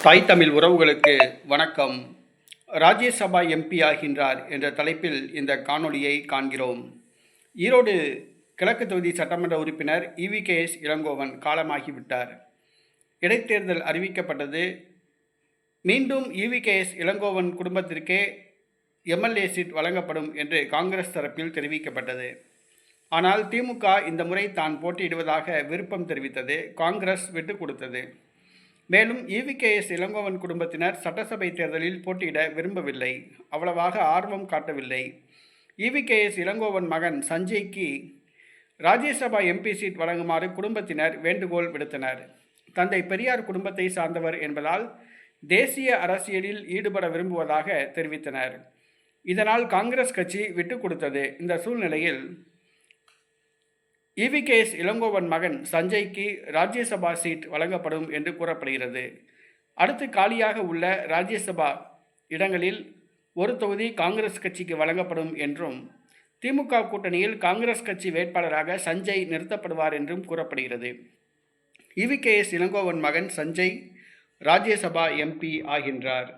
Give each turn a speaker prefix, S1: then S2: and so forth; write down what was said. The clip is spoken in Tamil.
S1: தாய் தமிழ் உறவுகளுக்கு வணக்கம். ராஜ்யசபா எம்பி ஆகின்றார் என்ற தலைப்பில் இந்த காணொளியை காண்கிறோம். ஈரோடு கிழக்கு தொகுதி சட்டமன்ற உறுப்பினர் EVKS இளங்கோவன் காலமாகிவிட்டார். இடைத்தேர்தல் அறிவிக்கப்பட்டது. மீண்டும் EVKS இளங்கோவன் குடும்பத்திற்கே MLA சீட் வழங்கப்படும் என்று காங்கிரஸ் தரப்பில் தெரிவிக்கப்பட்டது. ஆனால் திமுக இந்த முறை தான் போட்டியிடுவதாக விருப்பம் தெரிவித்தது. காங்கிரஸ் விட்டுக் கொடுத்தது. மேலும் EVKS இளங்கோவன் குடும்பத்தினர் சட்டசபை தேர்தலில் போட்டியிட விரும்பவில்லை, அவ்வளவாக ஆர்வம் காட்டவில்லை. EVKS இளங்கோவன் மகன் சஞ்சய்க்கு ராஜ்யசபா MP சீட் வழங்குமாறு குடும்பத்தினர் வேண்டுகோள் விடுத்தனர். தந்தை பெரியார் குடும்பத்தை சார்ந்தவர் என்பதால் தேசிய அரசியலில் ஈடுபட விரும்புவதாக தெரிவித்தனர். இதனால் காங்கிரஸ் கட்சி விட்டுக் கொடுத்தது. இந்த சூழ்நிலையில் EVKS இளங்கோவன் மகன் சஞ்சய்க்கு ராஜ்யசபா சீட் வழங்கப்படும் என்று கூறப்படுகிறது. அடுத்து காலியாக உள்ள ராஜ்யசபா இடங்களில் ஒரு தொகுதி காங்கிரஸ் கட்சிக்கு வழங்கப்படும் என்றும், திமுக கூட்டணியில் காங்கிரஸ் கட்சி வேட்பாளராக சஞ்சய் நிறுத்தப்படுவார் என்றும் கூறப்படுகிறது. EVKS இளங்கோவன் மகன் சஞ்சய் ராஜ்யசபா MP ஆகின்றார்.